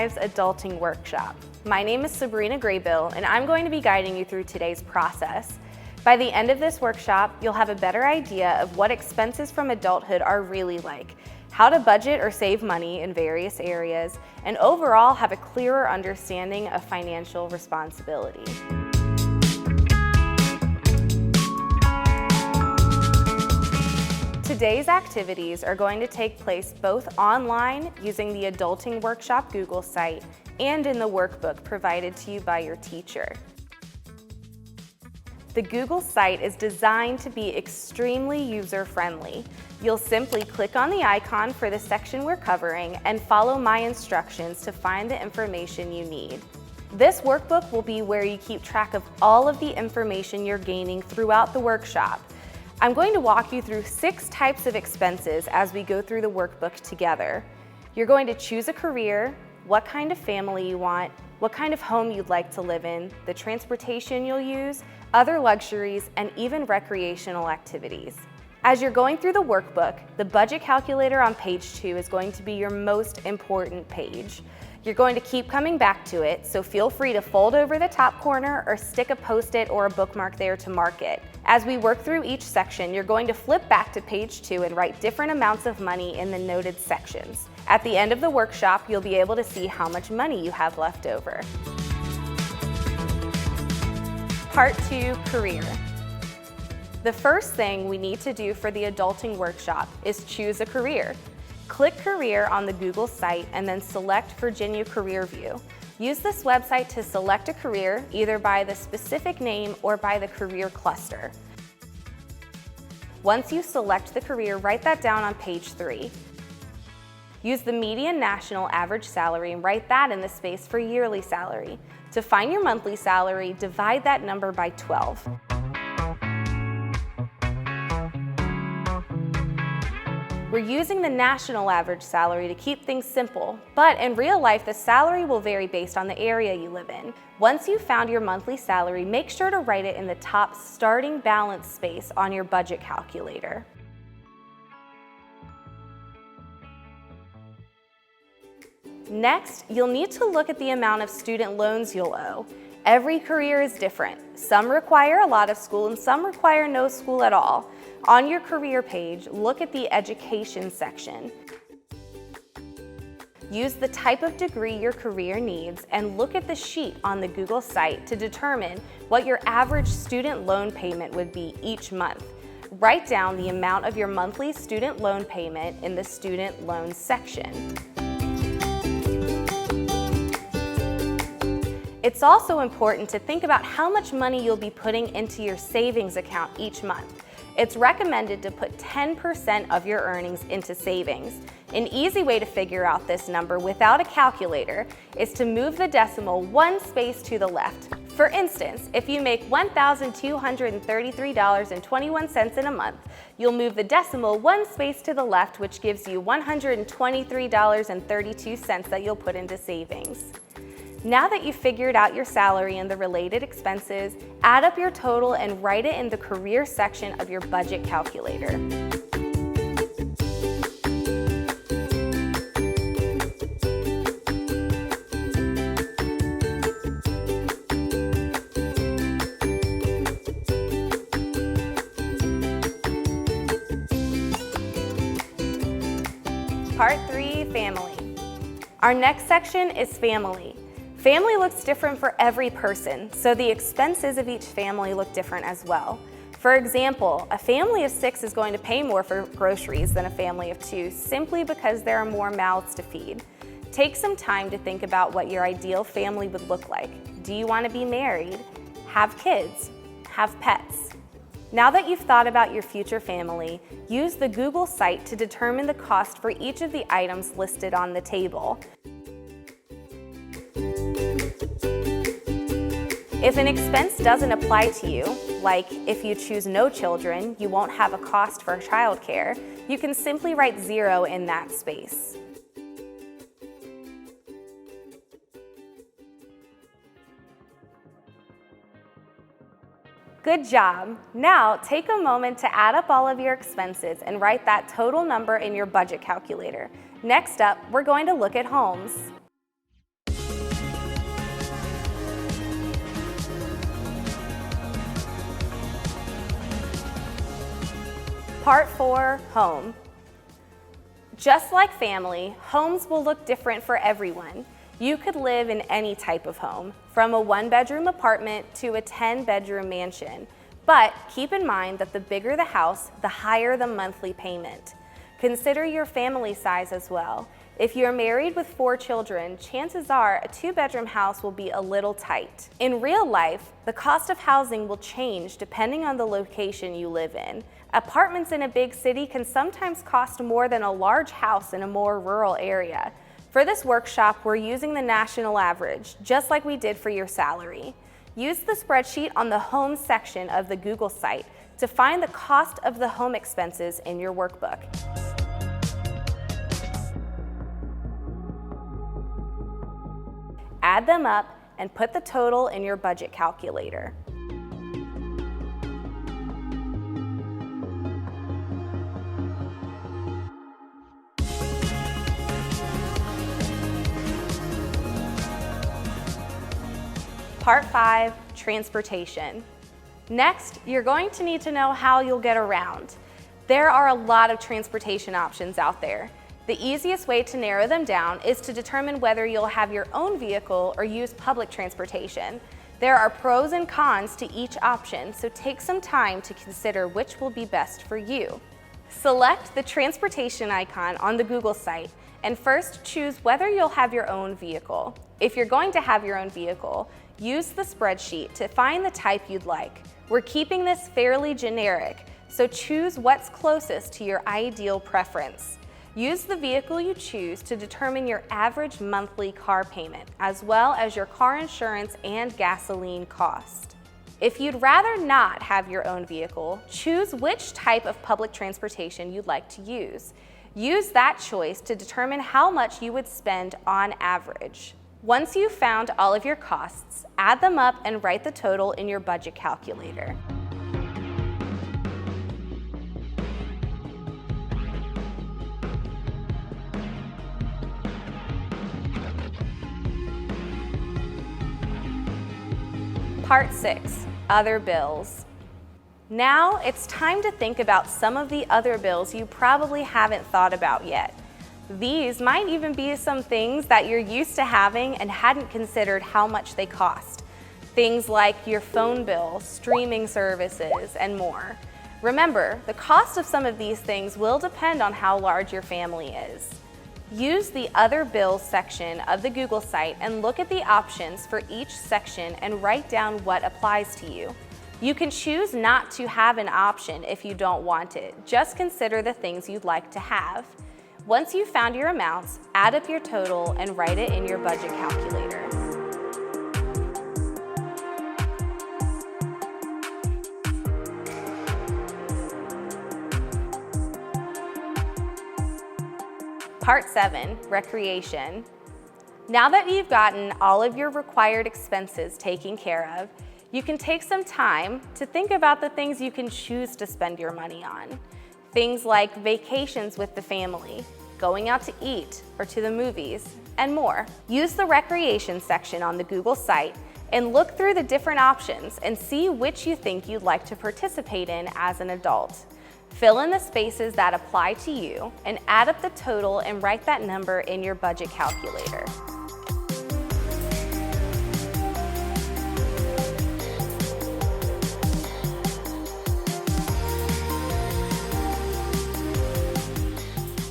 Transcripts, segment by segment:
Lives Adulting Workshop. My name is Sabrina Graybill, and I'm going to be guiding you through today's process. By the end of this workshop, you'll have a better idea of what expenses from adulthood are really like, how to budget or save money in various areas, and overall have a clearer understanding of financial responsibility. Today's activities are going to take place both online using the Adulting Workshop Google site and in the workbook provided to you by your teacher. The Google site is designed to be extremely user-friendly. You'll simply click on the icon for the section we're covering and follow my instructions to find the information you need. This workbook will be where you keep track of all of the information you're gaining throughout the workshop. I'm going to walk you through 6 types of expenses as we go through the workbook together. You're going to choose a career, what kind of family you want, what kind of home you'd like to live in, the transportation you'll use, other luxuries, and even recreational activities. As you're going through the workbook, the budget calculator on page 2 is going to be your most important page. You're going to keep coming back to it, so feel free to fold over the top corner or stick a Post-it or a bookmark there to mark it. As we work through each section, you're going to flip back to page 2 and write different amounts of money in the noted sections. At the end of the workshop, you'll be able to see how much money you have left over. Part 2, Career. The first thing we need to do for the Adulting Workshop is choose a career. Click Career on the Google site and then select Virginia Career View. Use this website to select a career either by the specific name or by the career cluster. Once you select the career, write that down on page 3. Use the median national average salary and write that in the space for yearly salary. To find your monthly salary, divide that number by 12. We're using the national average salary to keep things simple, but in real life, the salary will vary based on the area you live in. Once you've found your monthly salary, make sure to write it in the top starting balance space on your budget calculator. Next, you'll need to look at the amount of student loans you'll owe. Every career is different. Some require a lot of school and some require no school at all. On your career page, look at the education section. Use the type of degree your career needs and look at the sheet on the Google site to determine what your average student loan payment would be each month. Write down the amount of your monthly student loan payment in the student loans section. It's also important to think about how much money you'll be putting into your savings account each month. It's recommended to put 10% of your earnings into savings. An easy way to figure out this number without a calculator is to move the decimal 1 space to the left. For instance, if you make $1,233.21 in a month, you'll move the decimal 1 space to the left, which gives you $123.32 that you'll put into savings. Now that you've figured out your salary and the related expenses, add up your total and write it in the career section of your budget calculator. Part 3, Family. Our next section is Family. Family looks different for every person, so the expenses of each family look different as well. For example, a family of 6 is going to pay more for groceries than a family of 2 simply because there are more mouths to feed. Take some time to think about what your ideal family would look like. Do you want to be married? Have kids? Have pets? Now that you've thought about your future family, use the Google site to determine the cost for each of the items listed on the table. If an expense doesn't apply to you, like if you choose no children, you won't have a cost for childcare, you can simply write 0 in that space. Good job! Now take a moment to add up all of your expenses and write that total number in your budget calculator. Next up, we're going to look at homes. Part 4, home. Just like family, homes will look different for everyone. You could live in any type of home, from a 1-bedroom apartment to a 10-bedroom mansion. But keep in mind that the bigger the house, the higher the monthly payment. Consider your family size as well. If you're married with 4 children, chances are a 2-bedroom house will be a little tight. In real life, the cost of housing will change depending on the location you live in. Apartments in a big city can sometimes cost more than a large house in a more rural area. For this workshop, we're using the national average, just like we did for your salary. Use the spreadsheet on the home section of the Google site to find the cost of the home expenses in your workbook. Add them up and put the total in your budget calculator. Part 5, transportation. Next, you're going to need to know how you'll get around. There are a lot of transportation options out there. The easiest way to narrow them down is to determine whether you'll have your own vehicle or use public transportation. There are pros and cons to each option, so take some time to consider which will be best for you. Select the transportation icon on the Google site and first choose whether you'll have your own vehicle. If you're going to have your own vehicle, use the spreadsheet to find the type you'd like. We're keeping this fairly generic, so choose what's closest to your ideal preference. Use the vehicle you choose to determine your average monthly car payment, as well as your car insurance and gasoline cost. If you'd rather not have your own vehicle, choose which type of public transportation you'd like to use. Use that choice to determine how much you would spend on average. Once you've found all of your costs, add them up and write the total in your budget calculator. Part 6, other bills. Now it's time to think about some of the other bills you probably haven't thought about yet. These might even be some things that you're used to having and hadn't considered how much they cost. Things like your phone bill, streaming services, and more. Remember, the cost of some of these things will depend on how large your family is. Use the Other Bills section of the Google site and look at the options for each section and write down what applies to you. You can choose not to have an option if you don't want it. Just consider the things you'd like to have. Once you've found your amounts, add up your total and write it in your budget calculator. Part 7, recreation. Now that you've gotten all of your required expenses taken care of, you can take some time to think about the things you can choose to spend your money on. Things like vacations with the family, going out to eat or to the movies, and more. Use the recreation section on the Google site and look through the different options and see which you think you'd like to participate in as an adult. Fill in the spaces that apply to you and add up the total and write that number in your budget calculator.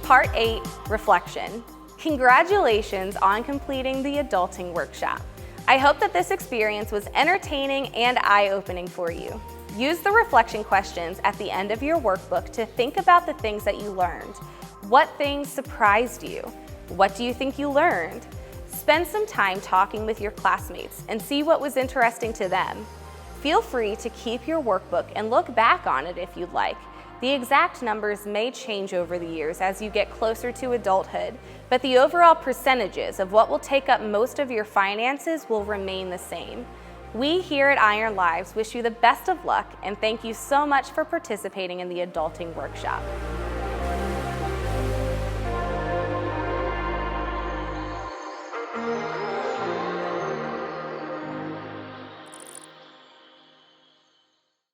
Part 8, reflection. Congratulations on completing the adulting workshop. I hope that this experience was entertaining and eye-opening for you. Use the reflection questions at the end of your workbook to think about the things that you learned. What things surprised you? What do you think you learned? Spend some time talking with your classmates and see what was interesting to them. Feel free to keep your workbook and look back on it if you'd like. The exact numbers may change over the years as you get closer to adulthood, but the overall percentages of what will take up most of your finances will remain the same. We here at Iron Lives wish you the best of luck and thank you so much for participating in the adulting workshop.